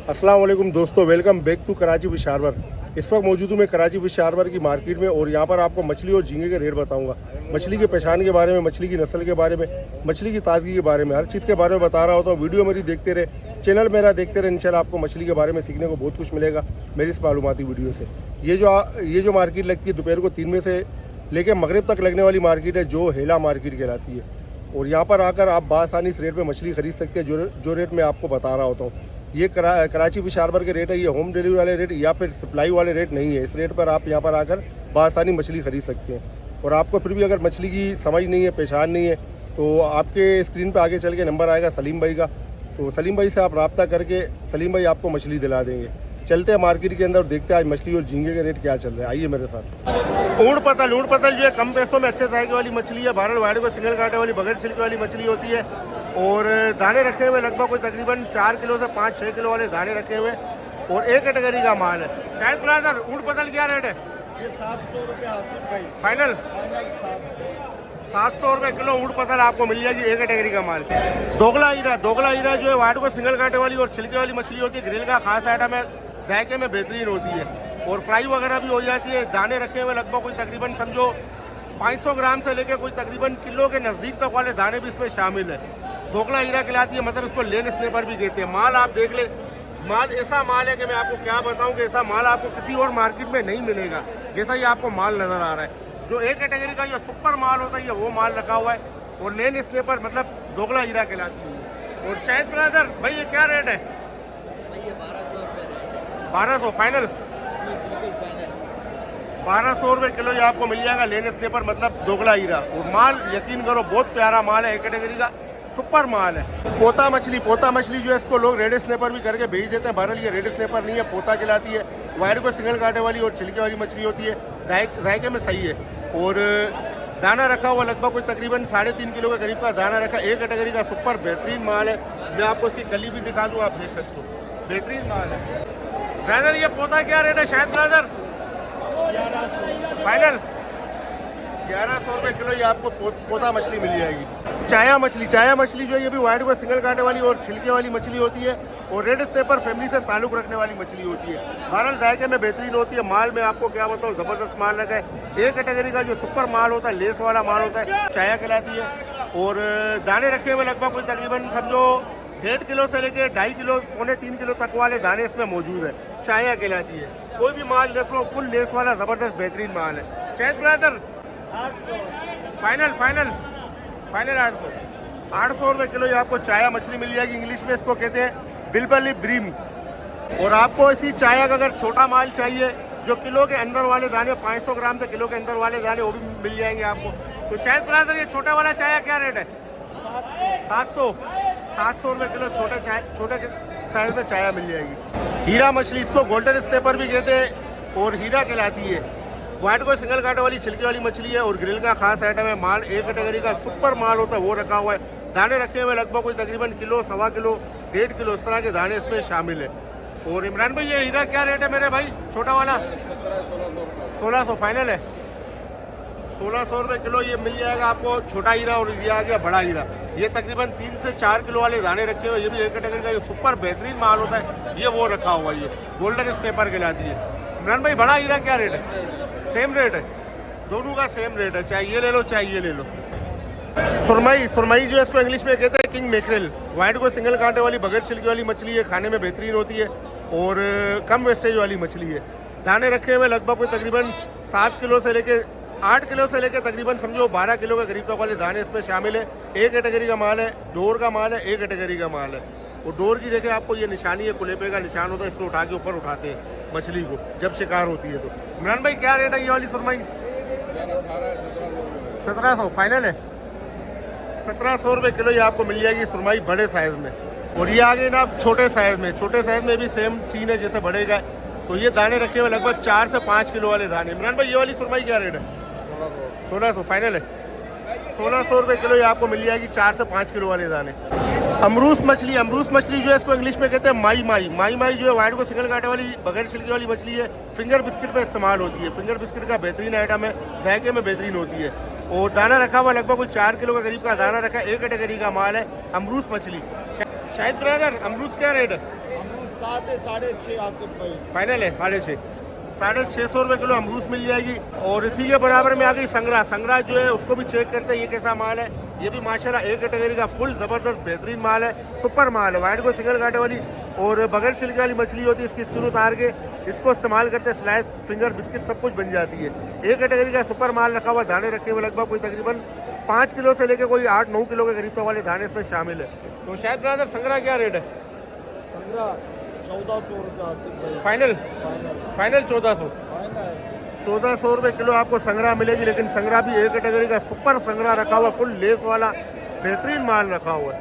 अस्सलाम वालेकुम दोस्तों, welcome back to Karachi fish harbour. इस वक्त मौजूद हूँ मैं कराची फिश हार्बर की मार्केट में और यहाँ पर आपको मछली और झींगे के रेट बताऊंगा। मछली के पहचान के बारे में, मछली की नस्ल के बारे में, मछली की ताजगी के बारे में, हर चीज़ के बारे में बता रहा होता हूँ। वीडियो मेरी देखते रहे, चैनल मेरा देखते रहे, इंशाल्लाह आपको मछली के बारे में सीखने को बहुत कुछ मिलेगा मेरी इस मालूमाती वीडियो से। ये जो मार्केट लगती है दोपहर को 3 बजे से लेकर मगरिब तक लगने वाली मार्केट है, जो हेला मार्केट कहलाती है। और यहाँ पर आकर आप बासानी इस रेट में मछली खरीद सकते हैं जो रेट मैं आपको बता रहा होता हूँ। ये कराची फिश हार्बर के रेट है, ये होम डिलीवरी वाले रेट या फिर सप्लाई वाले रेट नहीं है। इस रेट पर आप यहाँ पर आकर बासानी मछली खरीद सकते हैं। और आपको फिर भी अगर मछली की समझ नहीं है, पहचान नहीं है, तो आपके स्क्रीन पर आगे चल के नंबर आएगा सलीम भाई का, तो सलीम भाई से आप रब्ता करके सलीम भाई आपको मछली दिला देंगे। चलते हैं मार्केट के अंदर और देखते हैं आज मछली और झींगे के रेट क्या चल रहे हैं। आइए मेरे साथ। ऊँट पतल जो है कम पैसों में अच्छे जायके वाली मछली है। भारत वाइड को सिंगल कांटे वाली बगैर छिलके वाली मछली होती है। और दाने रखे हुए लगभग कोई तकरीबन 4 किलो से 5-6 किलो वाले दाने रखे हुए और एक कैटेगरी का माल है। शायद ब्रदर ऊँट पतल क्या रेट है? ये 700 रुपये हासिल भाई। फाइनल 700 रुपये किलो ऊँट पतल आपको मिल जाएगी, एक कैटेगरी का माल। दोगला हीरा जो है वाइड को सिंगल कांटे वाली और छिलके वाली मछली होती है। ग्रिल का खास आइटम है, जायके में बेहतरीन होती है और फ्राई वगैरह भी हो जाती है। दाने रखे हुए लगभग कोई तकरीबन समझो 500 ग्राम से लेकर कोई तकरीबन किलो के नज़दीक तक वाले दाने भी इसमें शामिल है। दोगला हीरा कहलाती है, मतलब इसको लेन स्नेपर भी कहते हैं। माल आप देख ले, माल ऐसा माल है कि मैं आपको क्या बताऊं कि ऐसा माल आपको किसी और मार्केट में नहीं मिलेगा जैसा ही आपको माल नज़र आ रहा है। जो एक कैटेगरी का जो सुपर माल होता है वो माल रखा हुआ है और लेन स्नेपर मतलब दोगला हीरा कहलाती है। और शायद ब्रदर भाई ये क्या रेट है? 1200 फाइनल 1200 रुपये किलो ये आपको मिल जाएगा लेन स्नेपर मतलब दोगला हीरा। और माल यकीन करो बहुत प्यारा माल है, एक कैटेगरी का सुपर माल है। पोता मछली जो है इसको लोग रेड स्नेपर भी करके भेज देते हैं। बहरहाल ये रेड स्नेपर नहीं है, पोता कहलाती है। वाइड को सिंगल कांटे वाली और छिलके वाली मछली होती है, जायके में सही है। और दाना रखा हुआ लगभग कोई तकरीबन 3.5 किलो के करीब का दाना रखा, एक कैटेगरी का सुपर बेहतरीन माल है। मैं आपको इसकी कली भी दिखा दूँ, आप देख सकते हो, बेहतरीन माल है। ब्रदर ये पोता क्या रेट है? शायद ब्रदर 1100 फाइनल 1100 रुपये किलो ये आपको पोता मछली मिल जाएगी। चाया मछली जो है ये भी वाइड को सिंगल कांटे वाली और छिलके वाली मछली होती है और रेड स्नेपर फैमिली से ताल्लुक रखने वाली मछली होती है। बहरहाल जायके में बेहतरीन होती है। माल में आपको क्या बताऊँ, ज़बरदस्त माल लगा है। एक कैटेगरी का जो सुपर माल होता है, लेस वाला माल होता है, चाया कहलाती है। और दाने रखे हुए लगभग कोई तकरीबन समझो 1.5 किलो से लेके 2.5 किलो 3 किलो तक वाले दाने इसमें मौजूद है, चाया कहलाती है। कोई भी माल देख लो फुल लेस वाला ज़बरदस्त बेहतरीन माल है। शायद ब्रदर फाइनल 800 रुपये किलो ये आपको चाया मछली मिल जाएगी। इंग्लिश में इसको कहते हैं बिल्बली ब्रीम। और आपको इसी चाया का अगर छोटा माल चाहिए जो किलो के अंदर वाले दाने 500 ग्राम से किलो के अंदर वाले दाने वो भी मिल जाएंगे आपको। तो शायद ब्रदर ये छोटा वाला चाया क्या रेट है? 700 रुपये किलो छोटे साइज में चाया मिल जाएगी। हीरा मछली इसको गोल्डन स्नेपर भी कहते हैं और हीरा कहलाती है। वाइट को सिंगल कांटे वाली छिलके वाली मछली है और ग्रिल का खास आइटम है। माल एक कैटेगरी का सुपर माल होता है, वो रखा हुआ है। दाने रखे हुए लगभग कोई तकरीबन किलो, 1.25 किलो, 1.5 किलो इस तरह के दाने इसमें शामिल है। और इमरान भाई ये हीरा क्या रेट है मेरे भाई? छोटा वाला 1600 फाइनल है। 1600 रुपये किलो ये मिल जाएगा आपको छोटा हीरा। और ये आ गया बड़ा हीरा, ये तकरीबन 3 से 4 किलो वाले दाने रखे हुए, ये भी एक कैटेगरी का सुपर बेहतरीन माल होता है, ये वो रखा हुआ है। ये गोल्डन स्नेपर कहलाती है। इमरान भाई बड़ा हीरा क्या रेट है? सेम रेट है, दोनों का सेम रेट है, चाहे ये ले लो चाहे ये ले लो। सुरमई जो है इसको इंग्लिश में कहते हैं किंग मैकरेल। वाइट को सिंगल कांटे वाली बगैर छिलके वाली मछली है, खाने में बेहतरीन होती है और कम वेस्टेज वाली मछली है। दाने रखे हुए लगभग कोई तकरीबन 7 किलो से लेके 8 किलो से लेकर तकरीबन समझो 12 किलो के करीब तक वाले दाने इसमें शामिल है। एक कैटेगरी का माल है, डोर का माल है, एक कैटेगरी का माल है। और डोर की देखें आपको ये निशानी है, कुलेपे का निशान होता है, इसको उठा के ऊपर उठाते हैं मछली को जब शिकार होती है। तो इमरान भाई क्या रेट है ये वाली सुरमई? 1700 फाइनल है। 1700 रुपये किलो ये आपको मिल जाएगी सुरमई बड़े साइज़ में। और ये आ गई ना आप छोटे साइज़ में। छोटे साइज़ में भी सेम सीन है जैसे बड़े का। तो ये दाने रखे हुए लगभग 4 से 5 किलो वाले दाने। इमरान भाई ये वाली सुरमई क्या रेट है? 1600 फाइनल है। 1600 रुपये किलो ये आपको मिल जाएगी 4 से 5 किलो वाले दाने। अमरूस मछली जो है इसको इंग्लिश में कहते हैं माई जो है वाइट को सिंगल कांटे वाली बगैर छिलके वाली मछली है। फिंगर बिस्किट में इस्तेमाल होती है। फिंगर बिस्किट का बेहतरीन आइटम है, जायके में बेहतरीन होती है। और दाना रखा हुआ लगभग कोई 4 किलो के करीब का दाना रखा है। एक कैटेगरी का माल है अमरूस मछली। शायद ब्रदर अमरूस क्या रेट है? अमरूद 7 है 6.5 आसिफ भाई। फाइनल है 650 रुपये किलो अमरूद मिल जाएगी। और इसी के बराबर में आ गई संगरा। संगरा जो है उसको भी चेक करते हैं ये कैसा माल है। ये भी माशाल्लाह एक कैटेगरी का फुल ज़बरदस्त बेहतरीन माल है, सुपर माल है। वाइट को सिंगल कांटे वाली और बगैर छिलके वाली मछली होती है, इसकी स्क्रू उतार के इसको इस्तेमाल करते हैं, स्लाइस फिंगर बिस्किट सब कुछ बन जाती है। एक कैटेगरी का सुपर माल रखा हुआ, दाने रखे हुए लगभग कोई तकरीबन 5 किलो से लेकर कोई 8-9 किलो के करीब वाले दाने इसमें शामिल है। तो शायद ब्रदर संगरा क्या रेट है? संगरा 1400 रुपये आसिफ भाई। फाइनल फाइनल 1400 1400 रुपये किलो आपको संगरा मिलेगी। लेकिन संगरा भी एक कैटेगरी का सुपर संगरा रखा हुआ, फुल लेस वाला बेहतरीन माल रखा हुआ है।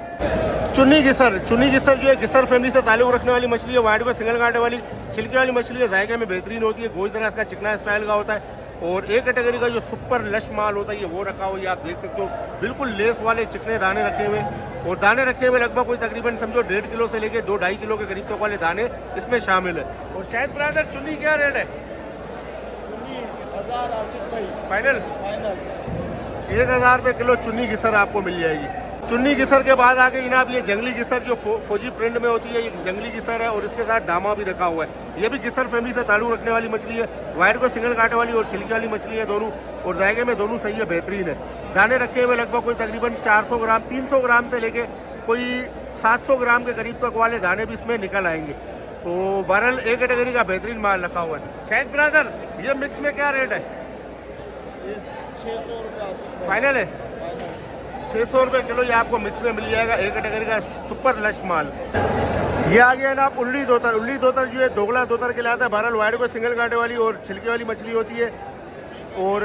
चुन्नी गिसर जो है गिसर फैमिली से ताल्लुक रखने वाली मछली है। वाइट को सिंगल कांटे वाली छिलके वाली मछली है, जायके में बेहतरीन होती है। गोश्त जरा इसका चिकना स्टाइल का होता है। और एक कैटेगरी का जो सुपर लश माल होता है ये वो रखा हुआ है, आप देख सकते हो बिल्कुल लेस वाले चिकने दाने रखे हुए। और दाने रखे हुए लगभग कोई तकरीबन समझो 1.5 किलो से लेके 2-2.5 किलो के करीब तक वाले दाने इसमें शामिल है। और शायद ब्रदर चुन्नी क्या रेट है? चुन्नी 1000 आसिफ भाई। फाइनल फाइनल 1000 रुपये किलो चुन्नी गिसर आपको मिल जाएगी। चुन्नी गिसर के बाद आगे जनाब ये जंगली गिसर जो फौजी प्रिंट में होती है, ये जंगली गिसर है। और इसके साथ डामा भी रखा हुआ है। ये भी गिसर फैमिली से ताल्लुक रखने वाली मछली है। वाइट को सिंगल कांटे वाली और छिलके वाली मछली है दोनों। और जायके में दोनों सही है, बेहतरीन है। दाने रखे हुए लगभग कोई तकरीबन 400 ग्राम 300 ग्राम से लेके कोई 700 ग्राम के करीब तक वाले दाने भी इसमें निकल आएंगे। तो बहरहाल एक कैटेगरी का बेहतरीन माल रखा हुआ है। शायद ब्रदर ये मिक्स में क्या रेट है? ये 600 रुपये आसिफ भाई। फाइनल है 600 रुपये किलो ये आपको मिक्स में मिल जाएगा। एक कैटेगरी का सुपर लश माल। ये आ गया ना आप उल्ली दोतर जो है दोगला दोतर के लाता है। बहरहाल वाइट को सिंगल कांटे वाली और छिलके वाली मछली होती है। और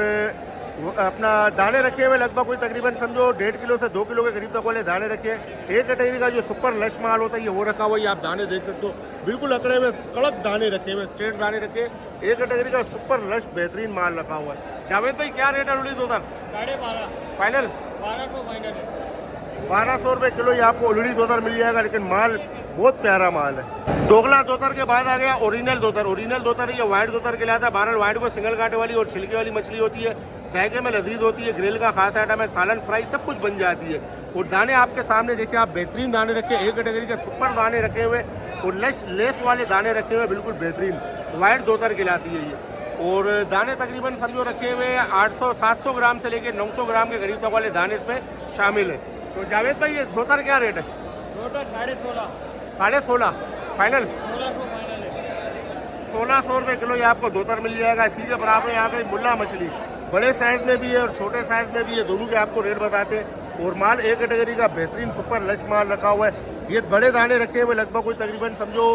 अपना दाने रखे हुए लगभग कोई तकरीबन समझो 1.5 किलो से 2 किलो के करीब तक वाले दाने रखे हैं। एक कैटेगरी का जो सुपर लश माल होता है ये वो रखा हुआ है। आप दाने देख सकते हो बिल्कुल अकड़े हुए कड़क दाने रखे हुए, स्ट्रेट दाने रखे। एक कैटेगरी का सुपर लश बेहतरीन माल रखा हुआ है। जावेद भाई क्या रेट है उल्ली दोतर? 12.5 फाइनल 1200 फाइनल है। 1200 रुपये किलो ये आपको उल्ली दोतर मिल जाएगा। लेकिन माल बहुत प्यारा माल है। दोगला दोतर के बाद आ गया ओरिजिनल दोतर ये वाइट दोतर के लाता है। बहरहाल वाइट को सिंगल कांटे वाली और छिलके वाली मछली होती है। जायके में लजीज होती है, ग्रिल का खास आइटम है, सालन फ्राई सब कुछ बन जाती है। और दाने आपके सामने देखिए, आप बेहतरीन दाने रखे, एक कैटेगरी के सुपर दाने रखे हुए और लेस वाले दाने रखे हुए बिल्कुल बेहतरीन वाइट दोतर कहलाती है ये। और दाने तकरीबन समझो रखे हुए 800-700 ग्राम से लेकर 900 ग्राम के करीब तक वाले दाने इसमें शामिल है। तो जावेद भाई ये दोतर क्या रेट है? टोटल 16.5 16.5 फाइनल 1600 फाइनल है। 1600 रुपये किलो ये आपको दोतर मिल जाएगा। इसी के बराबर यहाँ पे मुल्ला मछली बड़े साइज में भी है और छोटे साइज में भी है, दोनों के आपको रेट बताते हैं। और माल एक कैटेगरी का बेहतरीन सुपर लश माल रखा हुआ है। ये बड़े दाने रखे हुए लगभग कोई तकरीबन समझो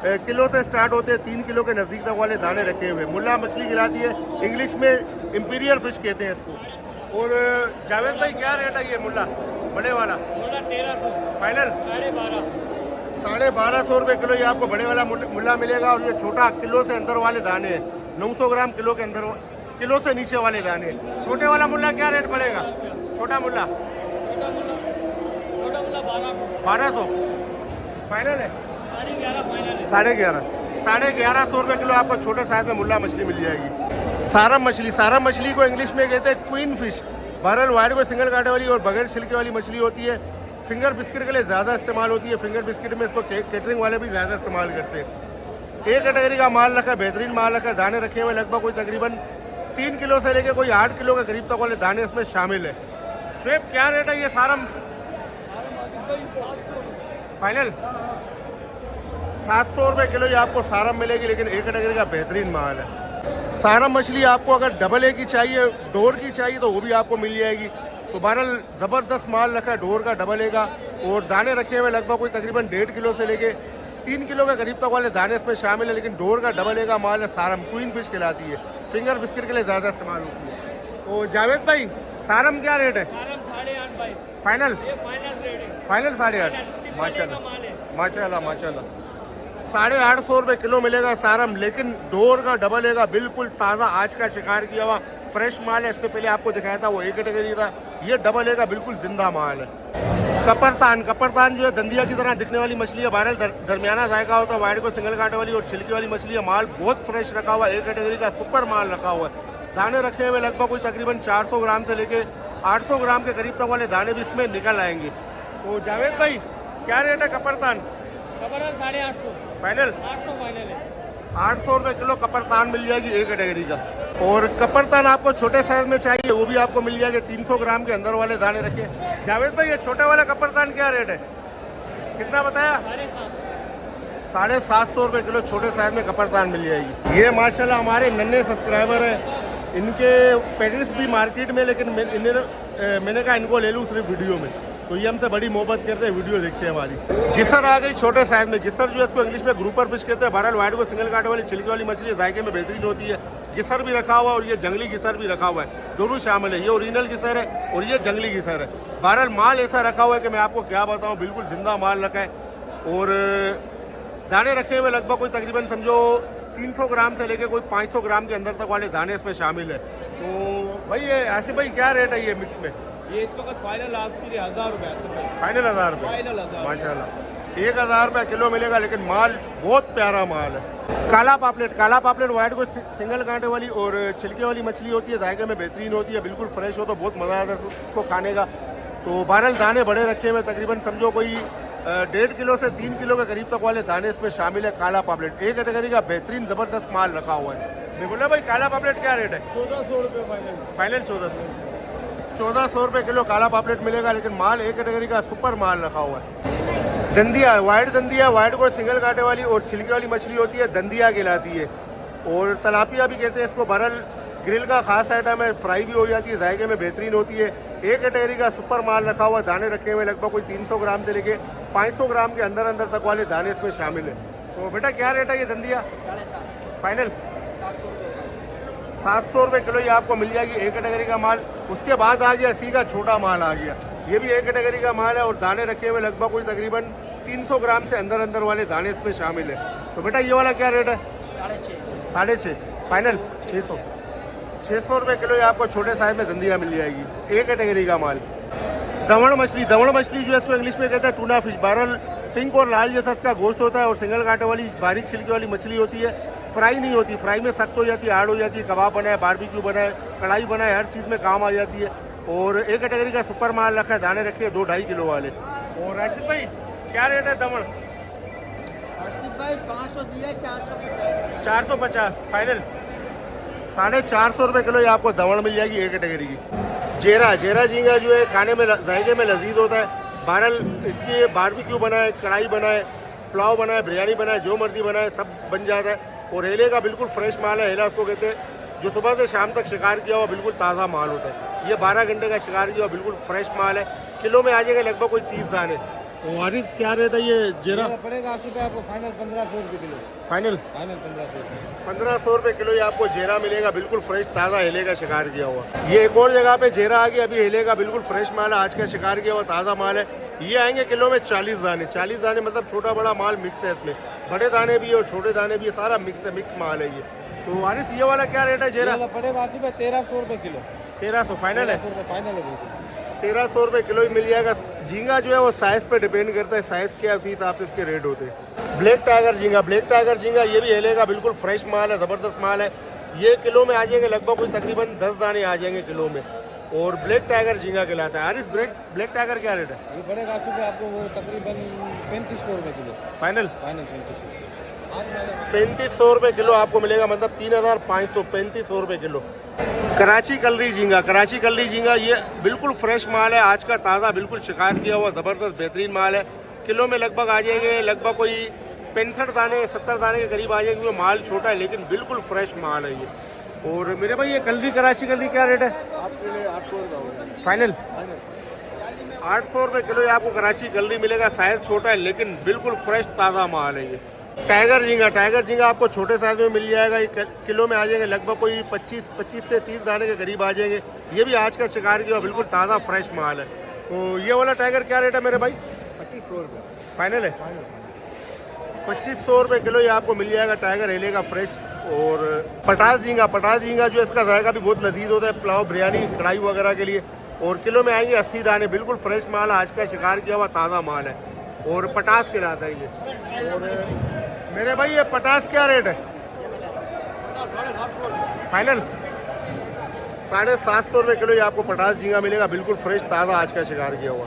किलो से स्टार्ट होते हैं, 3 किलो के नज़दीक तक वाले दाने रखे हुए। मुल्ला मछली खिलाती है, इंग्लिश में इंपीरियल फिश कहते हैं इसको। और जावेद भाई क्या रेट है ये मुल्ला बड़े वाला? 1300 फाइनल 1250 रुपये किलो ये आपको बड़े वाला मुल्ला मिलेगा। और ये छोटा किलो से अंदर वाले दाने हैं, 900 ग्राम किलो के अंदर, किलो से नीचे वाले दाने। छोटे वाला मुल्ला क्या रेट पड़ेगा? छोटा मुल्ला 1200 फाइनल है। 1150 रुपये किलो आपको छोटे साइज में मुल्ला मछली मिल जाएगी। सारम मछली को इंग्लिश में कहते हैं क्वीन फिश। बहरहाल वाइट को सिंगल कांटे वाली और बगैर छिलके वाली मछली होती है। फिंगर बिस्किट के लिए ज़्यादा इस्तेमाल होती है। फिंगर बिस्किट में इसको केटरिंग वाले भी ज़्यादा इस्तेमाल करते हैं। एक कैटेगरी का माल रखा है, बेहतरीन माल रखा है। दाने रखे हुए लगभग कोई तकरीबन 3 किलो से लेकर कोई 8 किलो के करीब तक वाले दाने इसमें शामिल है। शेप क्या रेट है ये सारम? फाइनल 700 रुपये किलो ये आपको सारम मिलेगी। लेकिन एक कैटेगरी का बेहतरीन माल है। सारम मछली आपको अगर डबल ए की चाहिए, डोर की चाहिए, तो वो भी आपको मिल जाएगी। तो बहरहाल ज़बरदस्त माल रखा है डोर का, डबल ए का। और दाने रखे हुए लगभग कोई तकरीबन 1.5 किलो से लेके 3 किलो के करीब तक वाले दाने इसमें शामिल है। लेकिन डोर का डबल ए का माल है। सारम क्वीन फिश कहलाती है, फिंगर बिस्किट के लिए ज़्यादा इस्तेमाल होती है। तो जावेद भाई सारम क्या रेट है? 8.5 भाई। फाइनल फाइनल 8.5 माशाल्लाह 850 रुपये किलो मिलेगा सारम। लेकिन डोर का डबल ए का बिल्कुल ताज़ा आज का शिकार किया हुआ फ्रेश माल है। इससे पहले आपको दिखाया था वो एक कैटेगरी था, ये डबल ए का बिल्कुल जिंदा माल है। कपरतान जो है दंदिया की तरह दिखने वाली मछली है। बहरहाल दरमियाना जायका होता है। वाइट को सिंगल कांटे वाली और छिलके वाली मछली है। माल बहुत फ्रेश रखा हुआ है, एक कैटेगरी का सुपर माल रखा हुआ है। दाने रखे हुए लगभग कोई तकरीबन 400 ग्राम से लेके 800 ग्राम के करीब तक वाले दाने भी इसमें निकल आएंगे। तो जावेद भाई क्या रेट है कपरतान? 850 फाइनल 800 फाइनल है। 800 रुपये किलो कपरतान मिल जाएगी ए कैटेगरी का। और कपरतान आपको छोटे साइज में चाहिए वो भी आपको मिल जाएगा। 300 ग्राम के अंदर वाले दाने रखे। जावेद भाई ये छोटे वाला कपरतान क्या रेट है, कितना बताया? 750 रुपये किलो छोटे साइज में कपरतान मिल जाएगी। ये माशाल्लाह हमारे नन्हे सब्सक्राइबर हैं, इनके पेरेंट्स भी मार्केट में, लेकिन मैंने कहा इनको ले लूँ सिर्फ वीडियो में, तो ये हमसे बड़ी मोहब्बत करते हैं, वीडियो देखते हैं हमारी। गिसर आ गई छोटे साइज में। गिसर जो है इसको इंग्लिश में ग्रुपर फिश कहते हैं। बहरहाल वाइट को सिंगल कांटे वाली छिलके वाली मछली जायके में बेहतरीन होती है। गिसर भी रखा हुआ है और ये जंगली गिसर भी रखा हुआ है, दोनों शामिल है। ये ओरिजिनल गिसर है और ये जंगली गिसर है। बहरहाल माल ऐसा रखा हुआ है कि मैं आपको क्या बताऊँ, बिल्कुल जिंदा माल रखा है। और दाने रखे हुए लगभग कोई तकरीबन समझो 300 ग्राम से लेके कोई 500 ग्राम के अंदर तक वाले दाने इसमें शामिल है। तो भाई ये आसिफ भाई क्या रेट है ये मिक्स में? ये इस वक्त फाइनल आपके लिए 1000 रुपये। फाइनल 1000 रुपये, फाइनल 1000 माशाल्लाह 1000 रुपये किलो मिलेगा, लेकिन माल बहुत प्यारा माल है। काला पापलेट, काला पापलेट वाइट को सिंगल कांटे वाली और छिलके वाली मछली होती है, जायके में बेहतरीन होती है, बिल्कुल फ्रेश हो तो बहुत मज़ा आता है उसको खाने का। तो बहरहाल दाने बड़े रखे हुए तकरीबन समझो कोई 1.5 किलो से 3 किलो के करीब तक वाले दाने इसमें शामिल है। काला पापलेट एक कैटेगरी का बेहतरीन ज़बरदस्त माल रखा हुआ है। मैं बोला भाई काला पापलेट क्या रेट है? 1400 रुपये फाइनल। फाइनल 1400 रुपये किलो काला पापलेट मिलेगा, लेकिन माल एक कैटेगरी का सुपर माल रखा हुआ है। दंदिया, वाइट दंदिया, वाइट को सिंगल कांटे वाली और छिलके वाली मछली होती है, दंदिया कहलाती है। और तलापिया भी कहते हैं इसको। बहरहाल ग्रिल का खास आइटम है, फ्राई भी हो जाती है, जायके में बेहतरीन होती है। एक कैटेगरी का सुपर माल रखा हुआ, दाने रखे हुए लगभग कोई 300 ग्राम से लेके 500 ग्राम के अंदर अंदर तक वाले दाने इसमें शामिल है। तो बेटा क्या रेट है ये दंदिया? 750 फाइनल 700 रुपये किलो ये आपको मिल जाएगी एक कैटेगरी का माल। उसके बाद आ गया सीधा छोटा माल आ गया, ये भी एक कैटेगरी का माल है और दाने रखे हुए लगभग कोई तकरीबन 300 ग्राम से अंदर अंदर वाले दाने इसमें शामिल है। तो बेटा ये वाला क्या रेट है? 650 फाइनल 600 रुपये किलो ये आपको छोटे साइज में दंदिया मिल जाएगी, एक कैटेगरी का माल। दमण मछली, दमण मछली जो है इसको इंग्लिश में कहते हैं टूना फिश। बहरहाल पिंक और लाल जैसा इसका गोश्त होता है और सिंगल कांटे वाली बारीक छिलके वाली मछली होती है। फ्राई नहीं होती, फ्राई में सख्त हो जाती है, हार्ड हो जाती है। कबाब बनाए, बारबेक्यू बनाए, कढ़ाई बनाए, हर चीज़ में काम आ जाती है। और एक कैटेगरी का सुपर माल रखा है, दाने रखे हैं 2-2.5 किलो वाले। और राशिद भाई क्या रेट है दमण? आसिफ भाई 500 दिया, 450 फाइनल 450 रुपये किलो ये आपको दमण मिल जाएगी एक कैटेगरी की। जेरा, जेरा झींगा जो है खाने में जायके में लजीज होता है। बहरहाल इसकी बारबेक्यू बनाए, कढ़ाई बनाए, पुलाव बनाए, बिरयानी बनाए, जो मर्जी बनाए सब बन जाता है। और हेले का बिल्कुल फ्रेश माल है, हेला उसको कहते हैं, जो सुबह से शाम तक शिकार किया हुआ बिल्कुल ताज़ा माल होता है। ये 12 घंटे का शिकार किया हुआ बिल्कुल फ्रेश माल है। किलो में आ जाएगा लगभग कोई 30 दाने। और वारिस क्या रेट है ये जेरा? पड़ेगा आसिफ भाई आपको फाइनल 1500 रुपये किलो। फाइनल 1500 रुपये किलो ये आपको जेरा मिलेगा, बिल्कुल फ्रेश ताज़ा हेले का शिकार किया हुआ। ये एक और जगह पे जेरा आ गया, अभी हेले का बिल्कुल फ्रेश माल है, आज का शिकार किया हुआ ताज़ा माल है। ये आएंगे किलो में 40 दाने। 40 दाने मतलब छोटा बड़ा माल मिक्स है इसमें, बड़े दाने भी और छोटे दाने भी, सारा मिक्स है, मिक्स माल है ये। तो वारिस ये वाला क्या रेट है जेरा? पड़ेगा आसिफ भाई 1300 रुपये किलो। 1300 फाइनल है? फाइनल है 1300 रुपये किलो ही मिल जाएगा। झींगा जो है वो साइज़ पे डिपेंड करता है, साइज़ के उसी हिसाब से इसके रेट होते हैं। ब्लैक टाइगर झींगा, ब्लैक टाइगर झींगा ये भी हेलेगा, बिल्कुल फ्रेश माल है, ज़बरदस्त माल है। ये किलो में आ जाएंगे लगभग कोई तकरीबन 10 दाने आ जाएंगे किलो में। और ब्लैक टाइगर झींगा कहलाता है। आरिफ ब्लैक टाइगर क्या रेट है? ये पड़ेगा आपको वो तकरीबन 3500 रुपये किलो। फाइनल 3500। 3500 रुपये किलो आपको मिलेगा, मतलब 3500, 3500 रुपये किलो। कराची कलरी झींगा, कराची कलरी झींगा ये बिल्कुल फ्रेश माल है, आज का ताज़ा बिल्कुल शिकार किया हुआ ज़बरदस्त बेहतरीन माल है। किलो में लगभग आ जाएंगे लगभग कोई 65 दाने 70 दाने के करीब आ जाएंगे। माल छोटा है लेकिन बिल्कुल फ्रेश माल है ये। और मेरे भाई ये कलरी, कराची कलरी क्या रेट है? आपके लिए 800 रुपये फाइनल 800 रुपये किलो ये आपको कराची कलरी मिलेगा। साइज़ छोटा है लेकिन बिल्कुल फ्रेश ताज़ा माल है ये। टाइगर झींगा, टाइगर झींगा आपको छोटे साइज में मिल जाएगा, ये किलो में आ जाएंगे लगभग कोई 25 से 30 दाने के करीब आ जाएंगे। ये भी आज का शिकार किया बिल्कुल ताज़ा फ्रेश माल है। तो ये वाला टाइगर क्या रेट है मेरे भाई? 2500 रुपये फाइनल है 2500 रुपये किलो ये आपको मिल जाएगा टाइगर हेले का फ्रेश। और पटास झींगा, पटास झींगा जो इसका जायका भी बहुत लजीज होता है, पुलाव बिरयानी कढ़ाई वगैरह के लिए। और किलो में आएंगे 80 दाने, बिल्कुल फ्रेश माल, आज का शिकार किया हुआ ताज़ा माल है और पटास कहलाता है ये। और मेरे भाई ये पटास क्या रेट है? फाइनल 750 रुपये किलो ये आपको पटास झींगा मिलेगा, बिल्कुल फ्रेश ताज़ा आज का शिकार किया हुआ।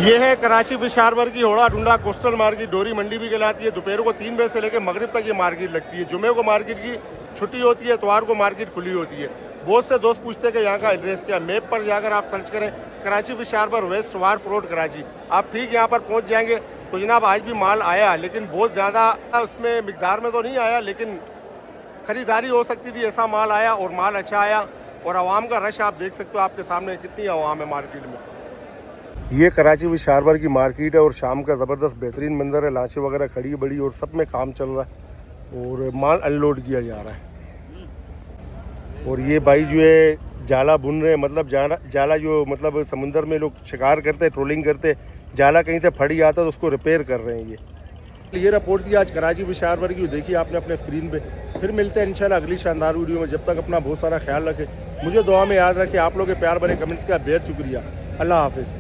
ये है कराची फिश हार्बर की होड़ा डुंडा कोस्टल मार्केट, डोरी मंडी भी कहलाती है। दोपहर को 3 बजे से लेकर मगरिब तक ये मार्केट लगती है। जुमे को मार्केट की छुट्टी होती है, इतवार को मार्केट खुली होती है। बहुत से दोस्त पूछते हैं कि यहाँ का एड्रेस क्या है। मैप पर जाकर आप सर्च करें Karachi fish harbour west wharf road Karachi, आप ठीक यहाँ पर पहुँच जाएंगे। तो जनाब आज भी माल आया, लेकिन बहुत ज़्यादा उसमें मिकदार में तो नहीं आया, लेकिन ख़रीदारी हो सकती थी, ऐसा माल आया और माल अच्छा आया। और आवाम का रश आप देख सकते हो, आपके सामने कितनी आवाम है मार्केट में। ये कराची फिश हार्बर की मार्केट है और शाम का ज़बरदस्त बेहतरीन मंजर है। लाशें वगैरह खड़ी बड़ी और सब में काम चल रहा है और माल अनलोड किया जा रहा है। और ये भाई जो है जाला बुन रहे हैं, मतलब जाला जो मतलब समुंदर में लोग शिकार करते हैं, ट्रोलिंग करते, जाला कहीं से फट जाता है तो उसको रिपेयर कर रहे हैं। ये रिपोर्ट थी आज कराची फिश हार्बर की, देखिए आपने अपने स्क्रीन पे। फिर मिलते हैं इंशाल्लाह अगली शानदार वीडियो में। जब तक अपना बहुत सारा ख्याल रखें, मुझे दुआ में याद रखें। आप लोगों के प्यार भरे कमेंट्स का बेहद शुक्रिया। अल्लाह हाफिज़।